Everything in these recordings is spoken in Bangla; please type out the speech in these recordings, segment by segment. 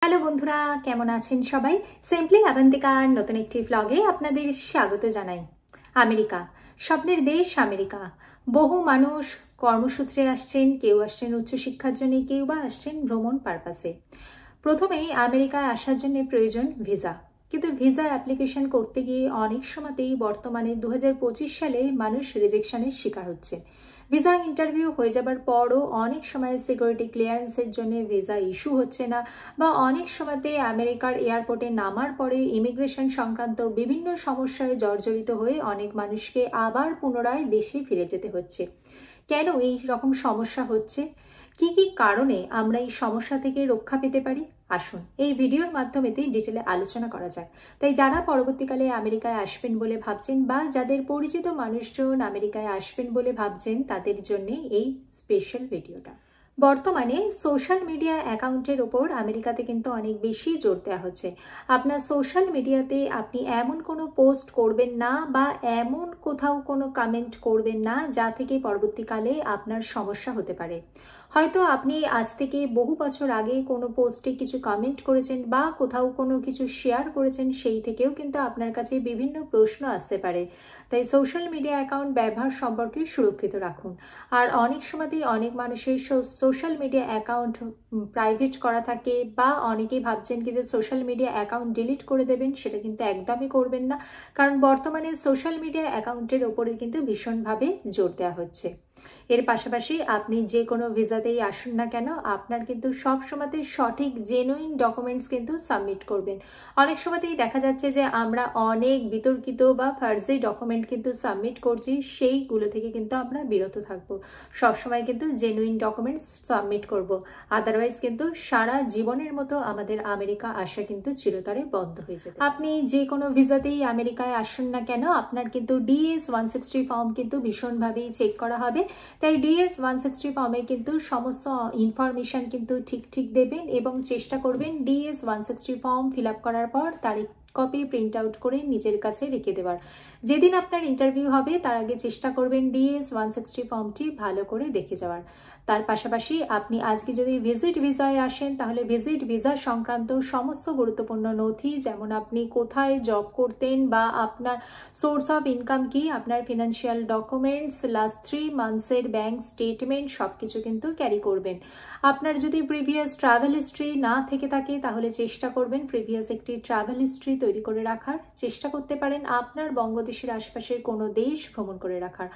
হ্যালো বন্ধুরা, কেমন আছেন সবাই? সিম্পলি আবন্তিকার নতুন একটি ভ্লগে আপনাদের স্বাগত জানাই। আমেরিকা, স্বপ্নের দেশ আমেরিকা। বহু মানুষ কর্মসূত্রে আসছেন, কেউ আসছেন উচ্চশিক্ষার জন্য, কেউ বা আসছেন ভ্রমণ পারপাসে। প্রথমেই আমেরিকায় আসার জন্য প্রয়োজন ভিসা, কিন্তু ভিসা অ্যাপ্লিকেশন করতে গিয়ে অনেক সময়তেই বর্তমানে 2025 সালে মানুষ রিজেকশনের শিকার হচ্ছে। ভিসা ইন্টারভিউ হয়ে যাবার পরও অনেক সময় সিকিউরিটি ক্লিয়ারেন্সের জন্য ভিসা ইস্যু হচ্ছে না, বা অনেক সময়তে আমেরিকার এয়ারপোর্টে নামার পরে ইমিগ্রেশন সংক্রান্ত বিভিন্ন সমস্যায় জর্জরিত হয়ে অনেক মানুষকে আবার পুনরায় দেশে ফিরে যেতে হচ্ছে। কেন এই রকম সমস্যা হচ্ছে? কি কি কারণে আমরা এই সমস্যা থেকে রক্ষা পেতে পারি? আসুন এই ভিডিওর মাধ্যমেতেই ডিটেলে আলোচনা করা যায়। তাই যারা পরবর্তীকালে আমেরিকায় আসবেন বলে ভাবছেন, বা যাদের পরিচিত মানুষজন আমেরিকায় আসবেন বলে ভাবছেন, তাদের জন্য এই স্পেশাল ভিডিওটা। বর্তমানে সোশ্যাল মিডিয়া অ্যাকাউন্টের ওপর আমেরিকাতে কিন্তু অনেক বেশি জোর দেওয়া হচ্ছে। আপনার সোশ্যাল মিডিয়াতে আপনি এমন কোনো পোস্ট করবেন না, বা এমন কোথাও কোনো কমেন্ট করবেন না যা থেকে পরবর্তীকালে আপনার সমস্যা হতে পারে। হয়তো আপনি আজ থেকে বহু বছর আগে কোনো পোস্টে কিছু কমেন্ট করেছেন, বা কোথাও কোনো কিছু শেয়ার করেছেন, সেই থেকেও কিন্তু আপনার কাছে বিভিন্ন প্রশ্ন আসতে পারে। তাই সোশ্যাল মিডিয়া অ্যাকাউন্ট ব্যবহার সম্পর্কে সুরক্ষিত রাখুন। আর অনেক সময়তেই অনেক মানুষের সোশ্যাল মিডিয়া অ্যাকাউন্ট প্রাইভেট করা থাকে, বা অনেকেই ভাবছেন কি যে সোশ্যাল মিডিয়া অ্যাকাউন্ট ডিলিট করে দেবেন। সেটা কিন্তু একদমই করবেন না, কারণ বর্তমানে সোশ্যাল মিডিয়া অ্যাকাউন্টের ওপরে কিন্তু ভীষণভাবে জোর দেওয়া হচ্ছে। এর পাশাপাশি আপনি যে কোনো ভিসাতেই আসুন না কেন, আপনার কিন্তু সব সময়তে সঠিক জেনুইন ডকুমেন্টস কিন্তু সাবমিট করবেন। অনেক সময়তেই দেখা যাচ্ছে যে আমরা অনেক বিতর্কিত বা ফার্জি ডকুমেন্ট কিন্তু সাবমিট করছি, সেইগুলো থেকে কিন্তু আমরা বিরত থাকবো। সবসময় কিন্তু জেনুইন ডকুমেন্টস সাবমিট করব, আদারওয়াইজ কিন্তু সারা জীবনের মতো আমাদের আমেরিকা আসা কিন্তু চিরতরে বন্ধ হয়ে যাবে। আপনি যে কোনো ভিসাতেই আমেরিকায় আসুন না কেন, আপনার কিন্তু DS-160 ফর্ম কিন্তু ভীষণভাবেই চেক করা হবে। তাই DS-160 ফর্মে কিন্তু সমস্ত ইনফরমেশন কিন্তু ঠিক দেবেন, এবং চেষ্টা করবেন DS-160 ফর্ম ফিল আপ করার পর তারিখ কপি প্রিন্ট আউট করে নিজের কাছে রেখে দেওয়ার। যেদিন আপনার ইন্টারভিউ হবে তার আগে চেষ্টা করবেন DS-160 ফর্মটি ভালো করে দেখে যাওয়ার। তার পাশাপাশি আপনি আজকে যদি ভিজিট ভিসায় আসেন, তাহলে ভিজিট ভিসা সংক্রান্ত সমস্ত গুরুত্বপূর্ণ নথি, যেমন আপনি কোথায় জব করতেন, বা আপনার সোর্স অফ ইনকাম কি, আপনার ফিনান্সিয়াল ডকুমেন্টস, লাস্ট 3 মান্থসের ব্যাংক স্টেটমেন্ট, সব কিছু কিন্তু ক্যারি করবেন। আপনার যদি প্রিভিয়াস ট্রাভেল হিস্ট্রি না থেকে থাকে, তাহলে চেষ্টা করবেন প্রিভিয়াস একটি ট্রাভেল হিস্ট্রি তৈরি করে রাখার। চেষ্টা করতে পারেন আপনার বঙ্গদেশের আশপাশের কোনো দেশ ভ্রমণ করে রাখার।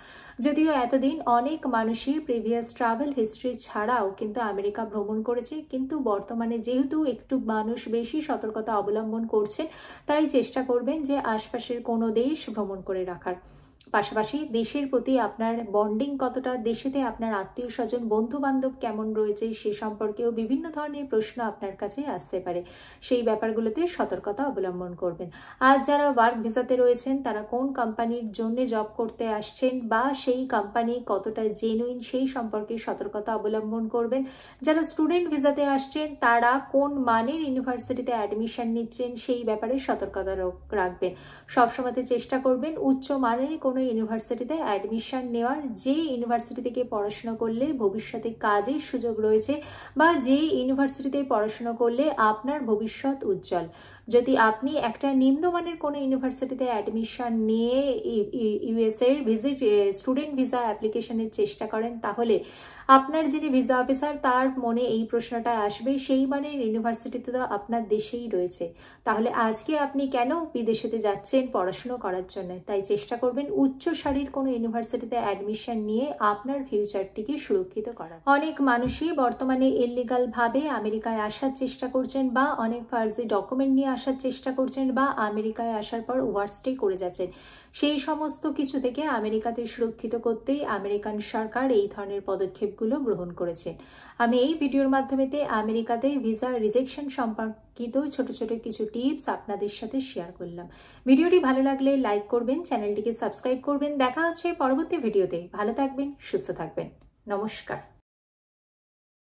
যদিও এতদিন অনেক মানুষই প্রিভিয়াস ট্রাভেল হিস্ট্রি ছাড়াও কিন্তু আমেরিকা ভ্রমণ করেছে, কিন্তু বর্তমানে যেহেতু একটু মানুষ বেশি সতর্কতা অবলম্বন করছে, তাই চেষ্টা করবেন যে আশপাশের কোনো দেশ ভ্রমণ করে রাখার। পাশাপাশি দেশের প্রতি আপনার বন্ডিং কতটা, দেশেতে আপনার আত্মীয় স্বজন বন্ধু বান্ধব কেমন রয়েছে, সে সম্পর্কেও বিভিন্ন ধরনের প্রশ্ন আপনার কাছে আসতে পারে। সেই ব্যাপারগুলোতে সতর্কতা অবলম্বন করবেন। আর যারা ওয়ার্ক ভিসাতে রয়েছেন, তারা কোন কোম্পানির জন্য জব করতে আসছেন, বা সেই কোম্পানি কতটা জেনুইন, সেই সম্পর্কে সতর্কতা অবলম্বন করবেন। যারা স্টুডেন্ট ভিসাতে আসছেন, তারা কোন মানের ইউনিভার্সিটিতে অ্যাডমিশন নিচ্ছেন, সেই ব্যাপারে সতর্কতা রাখবেন। সবসময়তে চেষ্টা করবেন উচ্চ মানের কোনো ইউনিভার্সিটিতে অ্যাডমিশন নেওয়ার, যে ইউনিভার্সিটি থেকে পড়াশোনা করলে ভবিষ্যতে কাজের সুযোগ রয়েছে, বা যে ইউনিভার্সিটিতে পড়াশোনা করলে আপনার ভবিষ্যৎ উজ্জ্বল। যদি আপনি একটা নিম্নমানের কোনো ইউনিভার্সিটিতে অ্যাডমিশন নিয়ে ইউএসএর স্টুডেন্ট ভিসা অ্যাপ্লিকেশনের চেষ্টা করেন, তাহলে আপনার যিনি ভিসা অফিসার, তার মনে এই প্রশ্নটা আসবে, সেই মানের ইউনিভার্সিটিতে তো আপনার দেশেই রয়েছে, তাহলে আজকে আপনি কেন বিদেশেতে যাচ্ছেন পড়াশুনো করার জন্য? তাই চেষ্টা করবেন উচ্চ সারির কোনো ইউনিভার্সিটিতে অ্যাডমিশন নিয়ে আপনার ফিউচারটিকে সুরক্ষিত করা। অনেক মানুষই বর্তমানে ইললিগাল ভাবে আমেরিকায় আসার চেষ্টা করছেন, বা অনেক ফার্জি ডকুমেন্ট নিয়ে আসার চেষ্টা করছেন, বা আমেরিকায় আসার পর ওভারস্টে করে যাচ্ছেন। সেই সমস্ত কিছু থেকে আমেরিকাতে সুরক্ষিত করতেই আমেরিকান সরকার এই ধরনের পদক্ষেপগুলো গ্রহণ করেছে। আমি এই ভিডিওর মাধ্যমেতে আমেরিকাতে ভিসা রিজেকশন সম্পর্কিত ছোট ছোট কিছু টিপস আপনাদের সাথে শেয়ার করলাম। ভিডিওটি ভালো লাগলে লাইক করবেন, চ্যানেলটিকে সাবস্ক্রাইব করবেন। দেখা হচ্ছে পরবর্তী ভিডিওতে। ভালো থাকবেন, সুস্থ থাকবেন। নমস্কার।